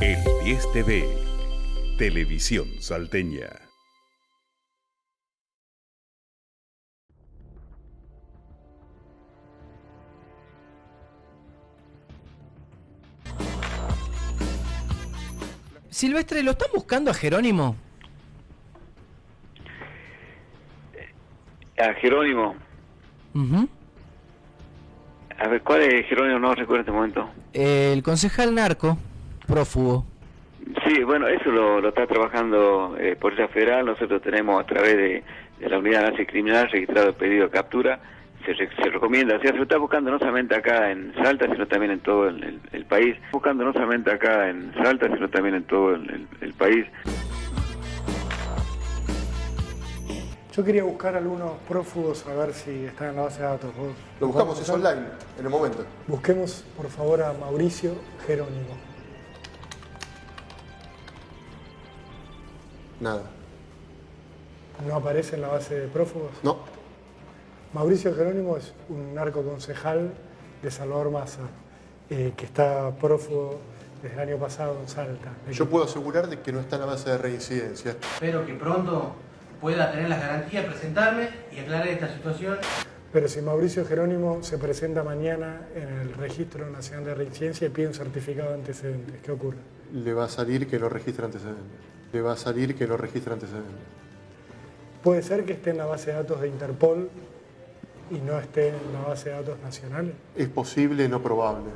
El 10 TV, Televisión Salteña. Silvestre, ¿lo están buscando a Jerónimo? A Jerónimo. A ver, ¿cuál es Jerónimo? No recuerdo en este momento. El concejal narco, prófugo. Sí, bueno, eso lo está trabajando Policía Federal. Nosotros tenemos a través de la Unidad Nacional Criminal registrado el pedido de captura. Se recomienda, o sea, se lo está buscando no solamente acá en Salta, sino también en todo el país. Buscando no solamente acá en Salta, sino también en todo el país. Yo quería buscar algunos prófugos a ver si están en la base de datos. ¿Vos lo buscamos, es online, en el momento. Busquemos, por favor, a Mauricio Jerónimo. Nada. ¿No aparece en la base de prófugos? No. Mauricio Jerónimo es un narcoconcejal de Salvador Massa, que está prófugo desde el año pasado en Salta. Yo puedo asegurar de que no está en la base de reincidencia. Espero que pronto pueda tener las garantías, presentarme y aclarar esta situación. Pero si Mauricio Jerónimo se presenta mañana en el Registro Nacional de Reincidencia y pide un certificado de antecedentes, ¿qué ocurre? Le va a salir que no registra antecedentes. Le va a salir que no registra antecedentes. ¿Puede ser que esté en la base de datos de Interpol y no esté en la base de datos nacional? Es posible, no probable.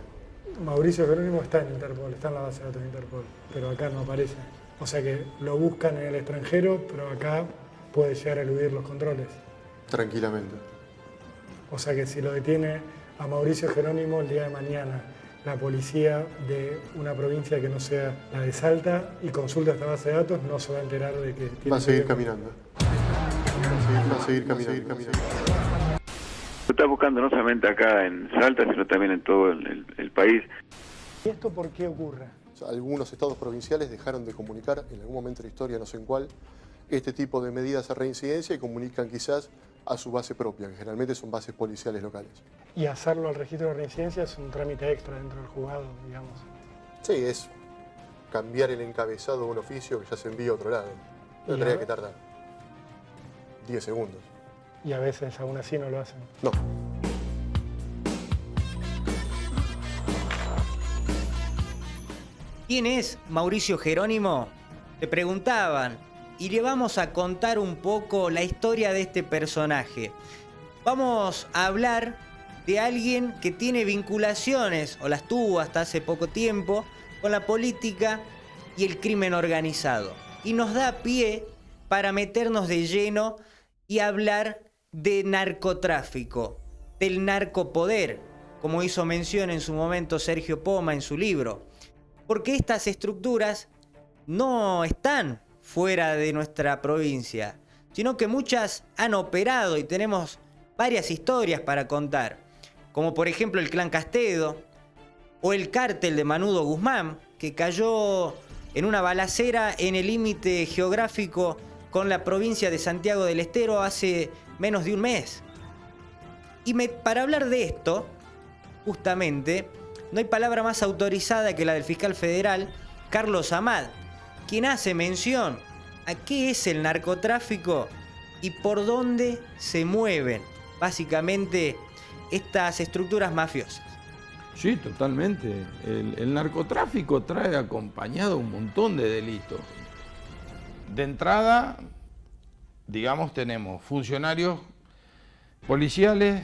Mauricio Jerónimo está en Interpol, está en la base de datos de Interpol, pero acá no aparece. O sea que lo buscan en el extranjero, pero acá puede llegar a eludir los controles. Tranquilamente. O sea que si lo detiene a Mauricio Jerónimo el día de mañana la policía de una provincia que no sea la de Salta y consulta esta base de datos, no se va a enterar de que tiene... Va a seguir caminando. Va a seguir caminando. Lo está buscando no solamente acá en Salta, sino también en todo el país. ¿Y esto por qué ocurre? O sea, algunos estados provinciales dejaron de comunicar, en algún momento de la historia, no sé en cuál, este tipo de medidas a reincidencia y comunican quizás a su base propia, que generalmente son bases policiales locales. Y hacerlo al registro de reincidencia es un trámite extra dentro del juzgado, digamos. Sí, es cambiar el encabezado de un oficio que ya se envía a otro lado. Tendría que tardar 10 segundos. Y a veces aún así no lo hacen. No. ¿Quién es Mauricio Jerónimo? Te preguntaban, y le vamos a contar un poco la historia de este personaje. Vamos a hablar de alguien que tiene vinculaciones, o las tuvo hasta hace poco tiempo, con la política y el crimen organizado. Y nos da pie para meternos de lleno y hablar de narcotráfico, del narcopoder, como hizo mención en su momento Sergio Poma en su libro. Porque estas estructuras no están fuera de nuestra provincia, sino que muchas han operado y tenemos varias historias para contar, como por ejemplo el Clan Castedo o el cártel de Manudo Guzmán, que cayó en una balacera en el límite geográfico con la provincia de Santiago del Estero hace menos de un mes. Y para hablar de esto, justamente, no hay palabra más autorizada que la del fiscal federal, Carlos Amad, quien hace mención a qué es el narcotráfico y por dónde se mueven, básicamente, estas estructuras mafiosas. Sí, totalmente. El narcotráfico trae acompañado un montón de delitos. De entrada, digamos, tenemos funcionarios policiales,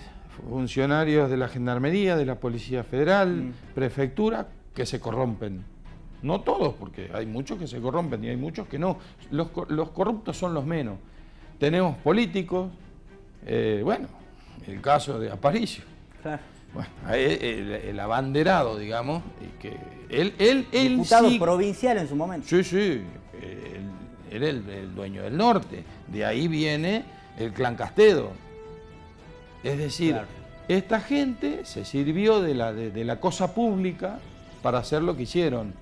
funcionarios de la Gendarmería, de la Policía Federal, Prefectura, que se corrompen. No todos, porque hay muchos que se corrompen y hay muchos que no. Los corruptos son los menos. Tenemos políticos, bueno, el caso de Aparicio. Claro. Bueno, el abanderado, digamos, que él Diputado sí, provincial en su momento. Sí, sí, él el dueño del norte. De ahí viene el Clan Castedo. Es decir, claro, esta gente se sirvió de la cosa pública para hacer lo que hicieron.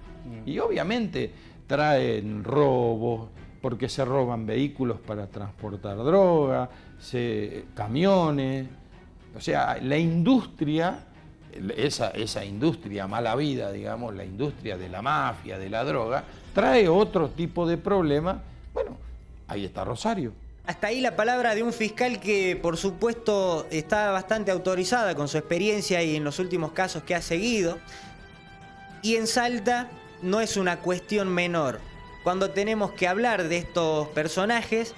Y obviamente traen robos, porque se roban vehículos para transportar droga, camiones. O sea, la industria esa industria mala vida, digamos, la industria de la mafia, de la droga, trae otro tipo de problema. Bueno, ahí está Rosario. Hasta ahí la palabra de un fiscal que, por supuesto, está bastante autorizada con su experiencia y en los últimos casos que ha seguido. Y en Salta no es una cuestión menor cuando tenemos que hablar de estos personajes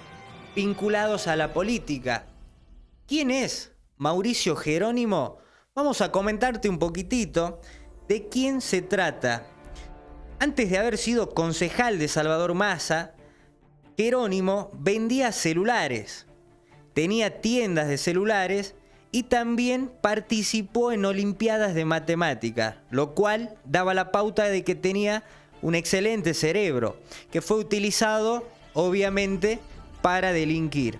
vinculados a la política. ¿Quién es Mauricio Jerónimo? Vamos a comentarte un poquitito de quién se trata. Antes de haber sido concejal de Salvador Massa, Jerónimo vendía celulares, tenía tiendas de celulares y también participó en olimpiadas de matemáticas, lo cual daba la pauta de que tenía un excelente cerebro, que fue utilizado obviamente para delinquir.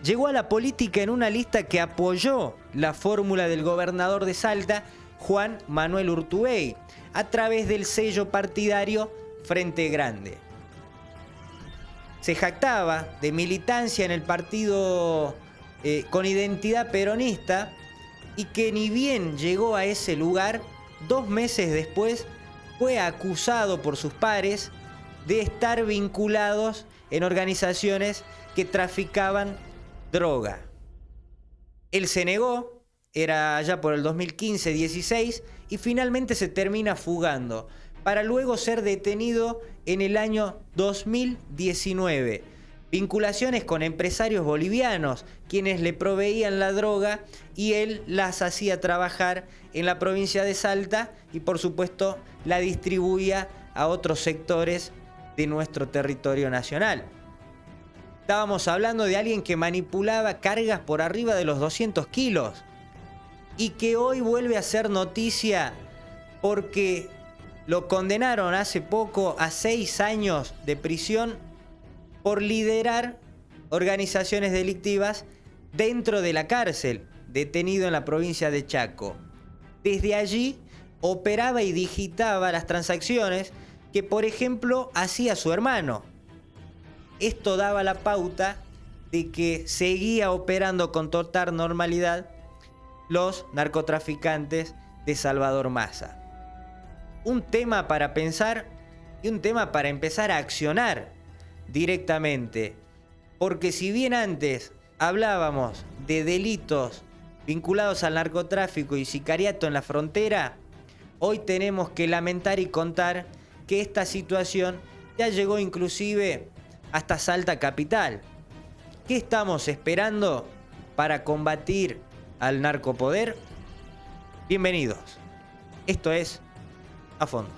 Llegó a la política en una lista que apoyó la fórmula del gobernador de Salta, Juan Manuel Urtubey, a través del sello partidario Frente Grande. Se jactaba de militancia en el partido con identidad peronista y que ni bien llegó a ese lugar, 2 meses después fue acusado por sus pares de estar vinculados en organizaciones que traficaban droga. Él se negó, era ya por el 2015-16, y finalmente se termina fugando, para luego ser detenido en el año 2019. Vinculaciones con empresarios bolivianos, quienes le proveían la droga y él las hacía trabajar en la provincia de Salta y por supuesto la distribuía a otros sectores de nuestro territorio nacional. Estábamos hablando de alguien que manipulaba cargas por arriba de los 200 kilos y que hoy vuelve a ser noticia porque lo condenaron hace poco a 6 años de prisión por liderar organizaciones delictivas dentro de la cárcel, detenido en la provincia de Chaco. Desde allí operaba y digitaba las transacciones que, por ejemplo, hacía su hermano. Esto daba la pauta de que seguía operando con total normalidad los narcotraficantes de Salvador Massa. Un tema para pensar y un tema para empezar a accionar directamente. Porque si bien antes hablábamos de delitos vinculados al narcotráfico y sicariato en la frontera, hoy tenemos que lamentar y contar que esta situación ya llegó inclusive hasta Salta capital. ¿Qué estamos esperando para combatir al narcopoder? Bienvenidos. Esto es A Fondo.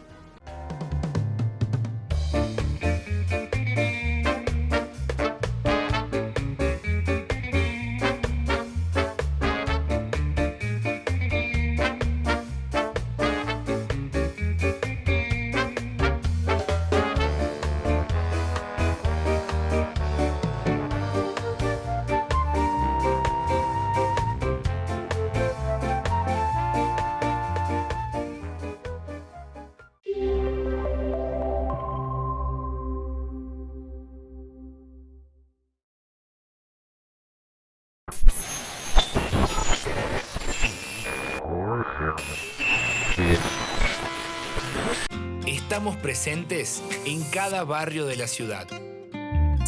Estamos presentes en cada barrio de la ciudad.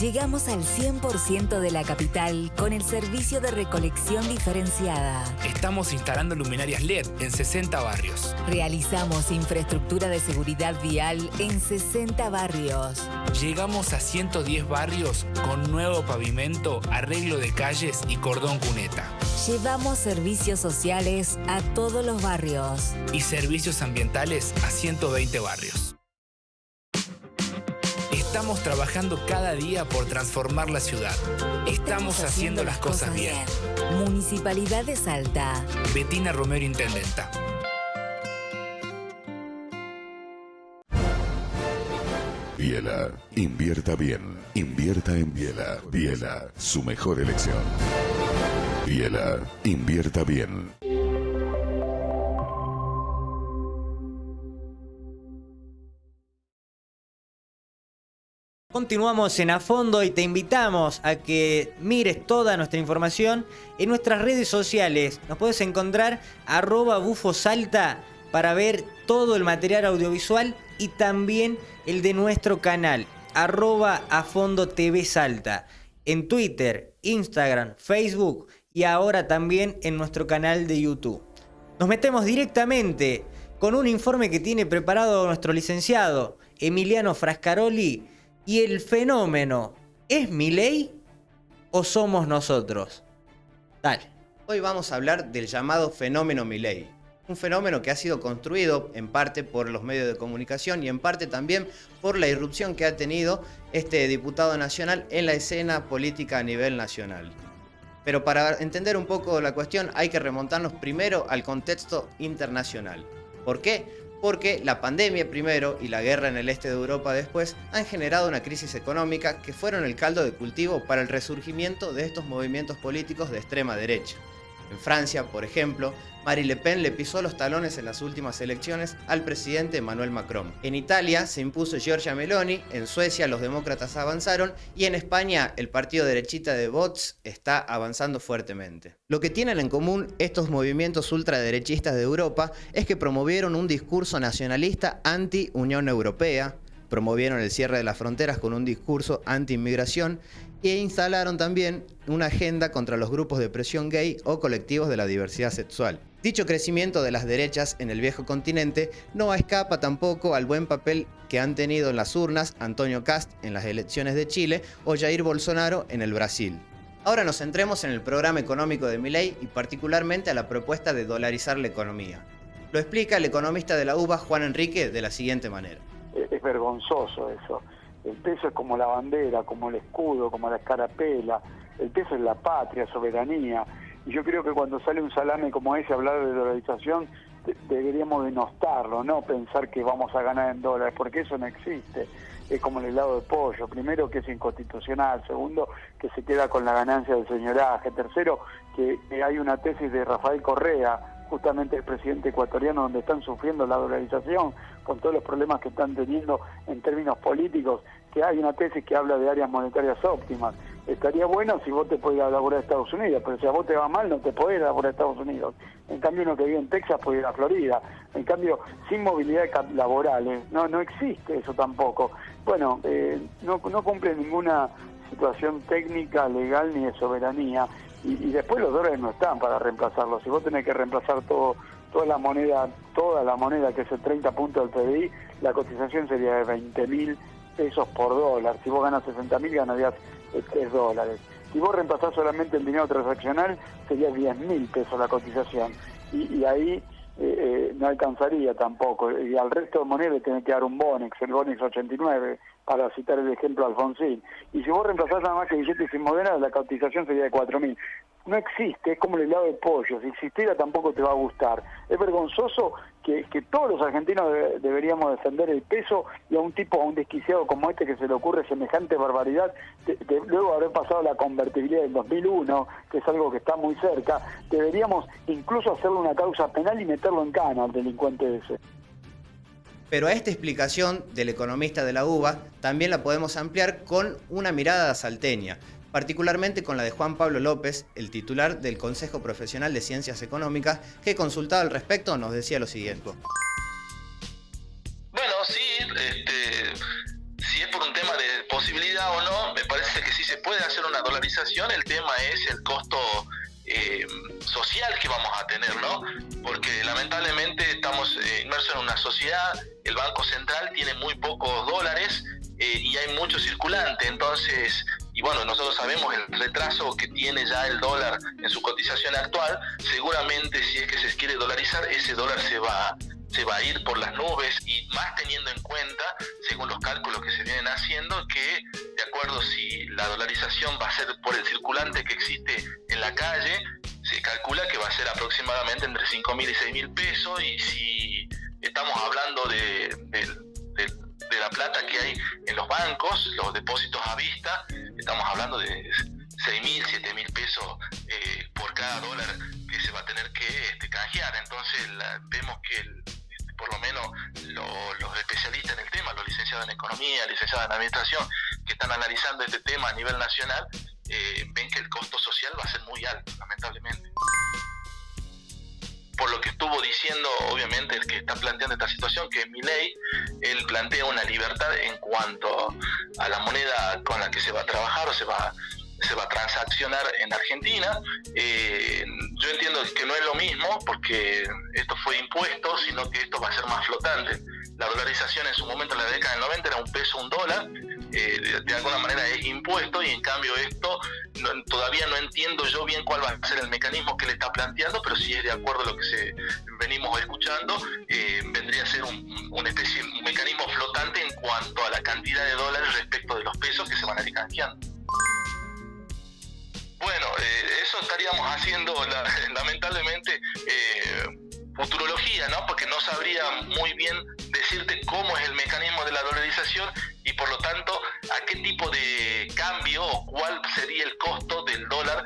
Llegamos al 100% de la capital con el servicio de recolección diferenciada. Estamos instalando luminarias LED en 60 barrios. Realizamos infraestructura de seguridad vial en 60 barrios. Llegamos a 110 barrios con nuevo pavimento, arreglo de calles y cordón cuneta. Llevamos servicios sociales a todos los barrios. Y servicios ambientales a 120 barrios. Estamos trabajando cada día por transformar la ciudad. Estamos haciendo las cosas bien. Municipalidad de Salta. Betina Romero, intendenta. Biela, invierta bien, invierta en Biela. Biela, su mejor elección. Biela, invierta bien. Continuamos en A Fondo y te invitamos a que mires toda nuestra información en nuestras redes sociales. Nos puedes encontrar @bufosalta para ver todo el material audiovisual y también el de nuestro canal, @afondotv-salta, en Twitter, Instagram, Facebook y ahora también en nuestro canal de YouTube. Nos metemos directamente con un informe que tiene preparado nuestro licenciado Emiliano Frascaroli. Y el fenómeno, ¿es Milei o somos nosotros? Dale. Hoy vamos a hablar del llamado fenómeno Milei. Un fenómeno que ha sido construido en parte por los medios de comunicación y en parte también por la irrupción que ha tenido este diputado nacional en la escena política a nivel nacional. Pero para entender un poco la cuestión hay que remontarnos primero al contexto internacional. ¿Por qué? Porque la pandemia primero y la guerra en el este de Europa después han generado una crisis económica que fueron el caldo de cultivo para el resurgimiento de estos movimientos políticos de extrema derecha. En Francia, por ejemplo, Marine Le Pen le pisó los talones en las últimas elecciones al presidente Emmanuel Macron. En Italia se impuso Giorgia Meloni, en Suecia los demócratas avanzaron y en España el partido derechista de Vox está avanzando fuertemente. Lo que tienen en común estos movimientos ultraderechistas de Europa es que promovieron un discurso nacionalista anti-Unión Europea, promovieron el cierre de las fronteras con un discurso anti-inmigración e instalaron también una agenda contra los grupos de presión gay o colectivos de la diversidad sexual. Dicho crecimiento de las derechas en el viejo continente no escapa tampoco al buen papel que han tenido en las urnas Antonio Kast en las elecciones de Chile o Jair Bolsonaro en el Brasil. Ahora nos centremos en el programa económico de Milei y particularmente a la propuesta de dolarizar la economía. Lo explica el economista de la UBA, Juan Enrique, de la siguiente manera. Es vergonzoso eso. El peso es como la bandera, como el escudo, como la escarapela. El peso es la patria, soberanía. Y yo creo que cuando sale un salame como ese, hablar de dolarización, deberíamos denostarlo, no pensar que vamos a ganar en dólares, porque eso no existe. Es como el helado de pollo. Primero, que es inconstitucional. Segundo, que se queda con la ganancia del señoraje. Tercero, que hay una tesis de Rafael Correa, justamente el presidente ecuatoriano, donde están sufriendo la dolarización con todos los problemas que están teniendo en términos políticos, que hay una tesis que habla de áreas monetarias óptimas. Estaría bueno si vos te podés ir a laburar a Estados Unidos, pero si a vos te va mal no te podés ir a laburar a Estados Unidos. En cambio, uno que vive en Texas puede ir a Florida. En cambio, sin movilidad laboral, no existe eso tampoco. Bueno, no cumple ninguna situación técnica, legal ni de soberanía. Y después los dólares no están para reemplazarlos. Si vos tenés que reemplazar toda la moneda que es el 30 puntos del PBI, la cotización sería de 20.000 pesos por dólar. Si vos ganas 60.000, ganarías $3. Si vos reemplazás solamente el dinero transaccional, sería 10.000 pesos la cotización. Y ahí no alcanzaría tampoco. Y al resto de monedas le tenés que dar un Bonex, el Bonex 89, para citar el ejemplo de Alfonsín. Y si vos reemplazás nada más que billetes sin monedas, la cotización sería de 4.000. No existe, es como el helado de pollo. Si existiera tampoco te va a gustar. Es vergonzoso que todos los argentinos deberíamos defender el peso, y a un desquiciado como este que se le ocurre semejante barbaridad, luego de haber pasado la convertibilidad del 2001, que es algo que está muy cerca, deberíamos incluso hacerle una causa penal y meterlo en cana al delincuente ese. Pero a esta explicación del economista de la UBA también la podemos ampliar con una mirada salteña, particularmente con la de Juan Pablo López, el titular del Consejo Profesional de Ciencias Económicas, que consultado al respecto nos decía lo siguiente. Bueno, sí, si es por un tema de posibilidad o no, me parece que sí se puede hacer una dolarización. El tema es el costo social que vamos a tener, ¿no? Porque lamentablemente estamos inmersos en una sociedad, el Banco Central tiene muy pocos dólares y hay mucho circulante, entonces, y bueno, nosotros sabemos el retraso que tiene ya el dólar en su cotización actual. Seguramente si es que se quiere dolarizar, ese dólar se va a ir por las nubes, y más teniendo en cuenta, según los cálculos que se vienen haciendo, que de acuerdo si la dolarización va a ser por el circulante que existe en la calle, se calcula que va a ser aproximadamente entre 5.000 y 6.000 pesos, y si estamos hablando de la plata que hay en los bancos, los depósitos a vista, estamos hablando de 6.000, 7.000 pesos por cada dólar que se va a tener que canjear. Entonces vemos que por lo menos los especialistas en el tema, los licenciados en economía, licenciados en administración, están analizando este tema a nivel nacional ven que el costo social va a ser muy alto, lamentablemente. Por lo que estuvo diciendo, obviamente, el que está planteando esta situación, que es Milei, él plantea una libertad en cuanto a la moneda con la que se va a trabajar o se va a transaccionar en Argentina. Yo entiendo que no es lo mismo porque esto fue impuesto, sino que esto va a ser más flotante. La dolarización en su momento, en la década del 90, era un peso, un dólar, de alguna manera es impuesto, y en cambio esto todavía no entiendo yo bien cuál va a ser el mecanismo que le está planteando, pero si es de acuerdo a lo que venimos escuchando, vendría a ser un mecanismo flotante en cuanto a la cantidad de dólares respecto de los pesos que se van a ir canjeando. Bueno, eso estaríamos haciendo lamentablemente futurología, ¿no? Porque no sabría muy bien decirte cómo es el mecanismo de la dolarización y por lo tanto a qué tipo de cambio o cuál sería el costo del dólar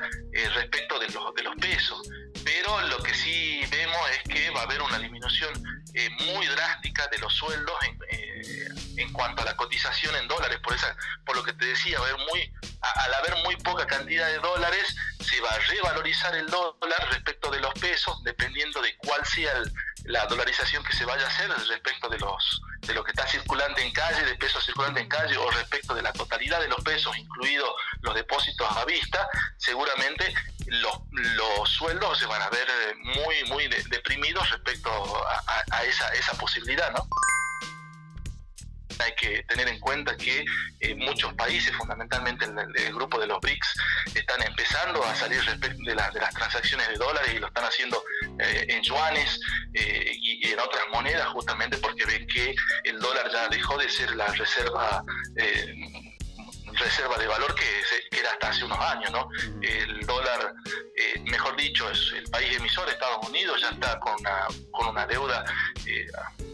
respecto de los pesos. Pero lo que sí vemos es que va a haber una disminución muy drástica de los sueldos en cuanto a la cotización en dólares. Por lo que te decía, al haber muy poca cantidad de dólares, se va a revalorizar el dólar respecto de los pesos, dependiendo de cuál sea la dolarización que se vaya a hacer respecto de lo que está circulante en calle, de pesos circulantes en calle, o respecto de la totalidad de los pesos, incluidos los depósitos a vista. Seguramente los sueldos se van a ver muy deprimidos respecto a esa posibilidad, ¿no? Hay que tener en cuenta que muchos países, fundamentalmente el grupo de los BRICS, están empezando a salir respecto de las transacciones de dólares, y lo están haciendo en yuanes y en otras monedas, justamente porque ven que el dólar ya dejó de ser la reserva de valor que era hasta hace unos años, ¿no? El dólar, mejor dicho, es el país emisor, Estados Unidos, ya está con una deuda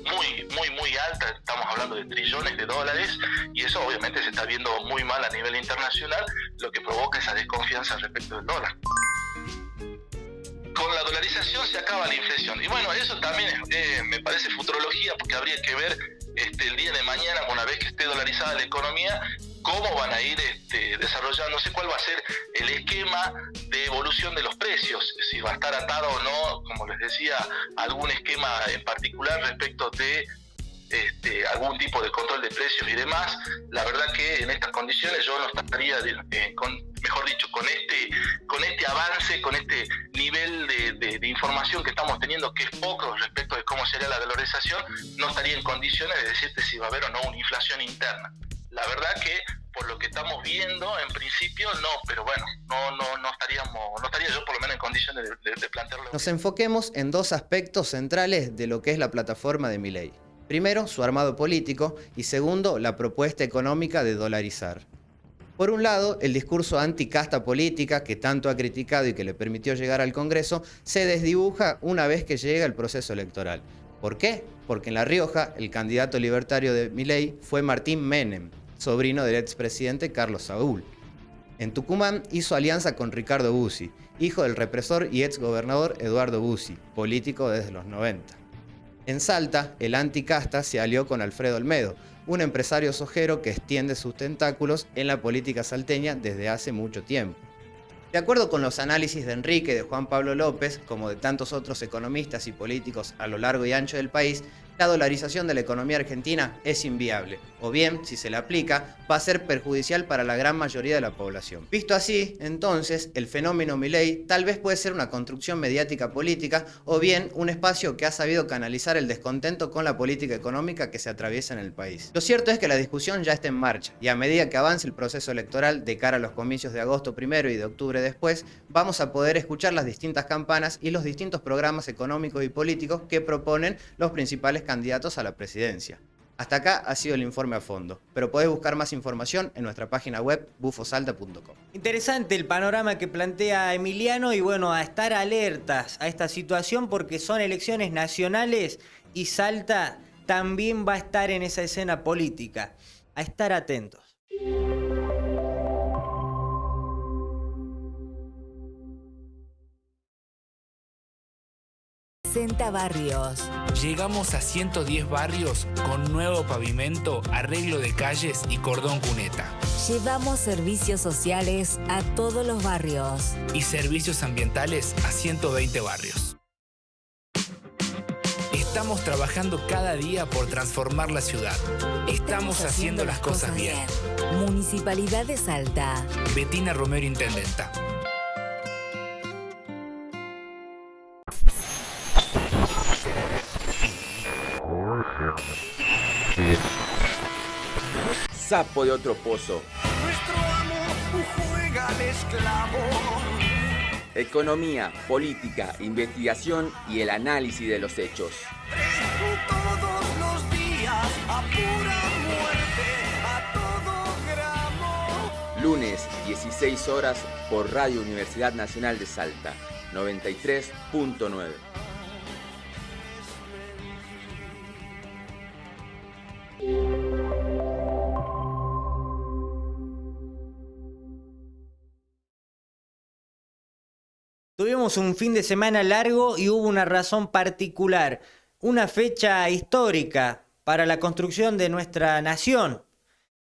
muy alta. Estamos hablando de trillones de dólares, y eso obviamente se está viendo muy mal a nivel internacional, lo que provoca esa desconfianza respecto del dólar. Con la dolarización se acaba la inflación, y bueno, eso también me parece futurología, porque habría que ver el día de mañana, una vez que esté dolarizada la economía, cómo van a ir desarrollándose, cuál va a ser el esquema de evolución de los precios, si va a estar atado o no, como les decía, algún esquema en particular respecto de algún tipo de control de precios y demás. La verdad que en estas condiciones yo no estaría, con este avance, con este nivel de información que estamos teniendo, que es poco respecto de cómo sería la dolarización, no estaría en condiciones de decirte si va a haber o no una inflación interna. La verdad que por lo que estamos viendo, en principio no, pero bueno, no estaría yo por lo menos en condiciones de plantearlo. Nos enfoquemos en dos aspectos centrales de lo que es la plataforma de Milei. Primero, su armado político, y segundo, la propuesta económica de dolarizar. Por un lado, el discurso anticasta política que tanto ha criticado y que le permitió llegar al Congreso se desdibuja una vez que llega el proceso electoral. ¿Por qué? Porque en La Rioja el candidato libertario de Milei fue Martín Menem, sobrino del expresidente Carlos Saúl. En Tucumán hizo alianza con Ricardo Bussi, hijo del represor y exgobernador Eduardo Bussi, político desde los 90. En Salta, el anticasta se alió con Alfredo Olmedo, un empresario sojero que extiende sus tentáculos en la política salteña desde hace mucho tiempo. De acuerdo con los análisis de Enrique y de Juan Pablo López, como de tantos otros economistas y políticos a lo largo y ancho del país, la dolarización de la economía argentina es inviable, o bien, si se la aplica, va a ser perjudicial para la gran mayoría de la población. Visto así, entonces, el fenómeno Milei tal vez puede ser una construcción mediática política, o bien un espacio que ha sabido canalizar el descontento con la política económica que se atraviesa en el país. Lo cierto es que la discusión ya está en marcha, y a medida que avance el proceso electoral de cara a los comicios de agosto primero y de octubre después, vamos a poder escuchar las distintas campanas y los distintos programas económicos y políticos que proponen los principales candidatos a la presidencia. Hasta acá ha sido el informe a fondo, pero podés buscar más información en nuestra página web bufosalta.com. Interesante el panorama que plantea Emiliano, y bueno, a estar alertas a esta situación porque son elecciones nacionales y Salta también va a estar en esa escena política. A estar atentos. 60 barrios. Llegamos a 110 barrios con nuevo pavimento, arreglo de calles y cordón cuneta. Llevamos servicios sociales a todos los barrios. Y servicios ambientales a 120 barrios. Estamos trabajando cada día por transformar la ciudad. Estamos haciendo las cosas bien. Municipalidad de Salta. Betina Romero, intendenta. Sapo de otro pozo. Nuestro amo juega al esclavo. Economía, política, investigación y el análisis de los hechos. Todos los días a pura muerte, a todo gramo. Lunes, 16 horas por Radio Universidad Nacional de Salta, 93.9. Tuvimos un fin de semana largo y hubo una razón particular, una fecha histórica para la construcción de nuestra nación.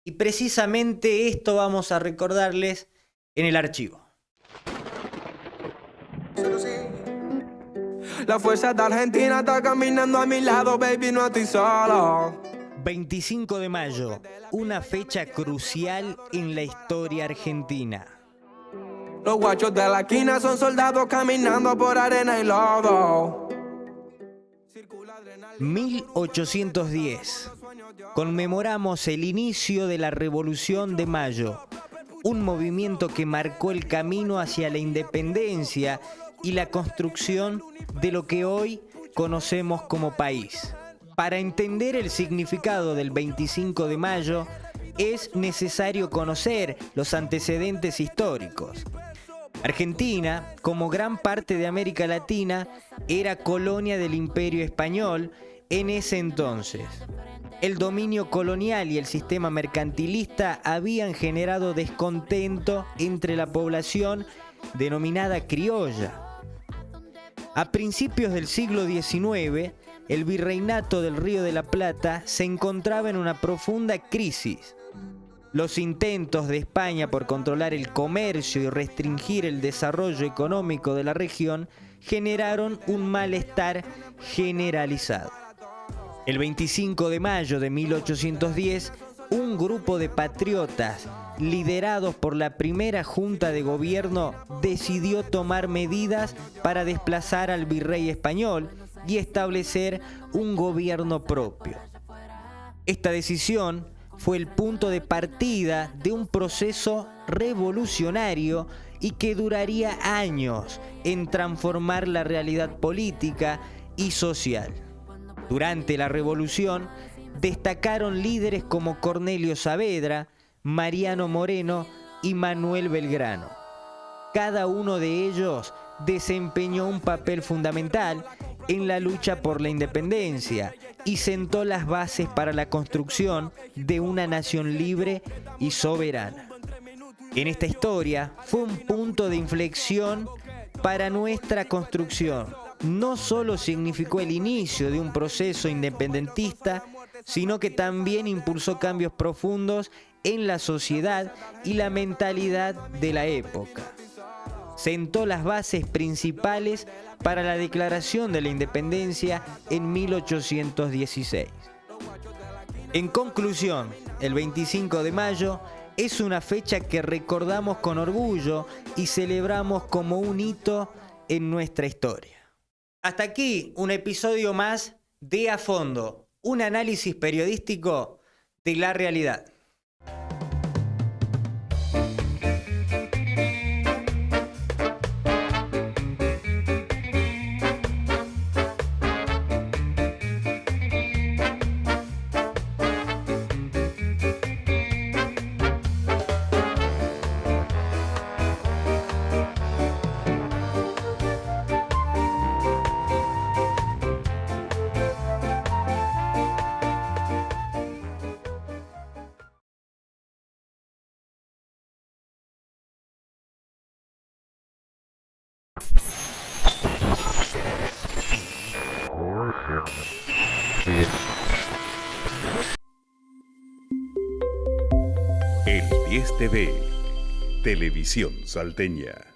Y precisamente esto vamos a recordarles en el archivo. La fuerza de Argentina está caminando a mi lado, baby, no estoy solo. 25 de mayo, una fecha crucial en la historia argentina. Los guachos de la esquina son soldados caminando por arena y lodo. 1810. Conmemoramos el inicio de la Revolución de Mayo, un movimiento que marcó el camino hacia la independencia y la construcción de lo que hoy conocemos como país. Para entender el significado del 25 de mayo, es necesario conocer los antecedentes históricos. Argentina, como gran parte de América Latina, era colonia del Imperio Español en ese entonces. El dominio colonial y el sistema mercantilista habían generado descontento entre la población denominada criolla. A principios del siglo XIX, el virreinato del Río de la Plata se encontraba en una profunda crisis. Los intentos de España por controlar el comercio y restringir el desarrollo económico de la región generaron un malestar generalizado. El 25 de mayo de 1810, un grupo de patriotas, liderados por la primera junta de gobierno, decidió tomar medidas para desplazar al virrey español y establecer un gobierno propio. Esta decisión fue el punto de partida de un proceso revolucionario y que duraría años en transformar la realidad política y social. Durante la revolución destacaron líderes como Cornelio Saavedra, Mariano Moreno y Manuel Belgrano. Cada uno de ellos desempeñó un papel fundamental en la lucha por la independencia y sentó las bases para la construcción de una nación libre y soberana. En esta historia fue un punto de inflexión para nuestra construcción. No solo significó el inicio de un proceso independentista, sino que también impulsó cambios profundos en la sociedad y la mentalidad de la época. Sentó las bases principales para la declaración de la independencia en 1816. En conclusión, el 25 de mayo es una fecha que recordamos con orgullo y celebramos como un hito en nuestra historia. Hasta aquí un episodio más de A Fondo, un análisis periodístico de la realidad. El 10 TV, Televisión Salteña.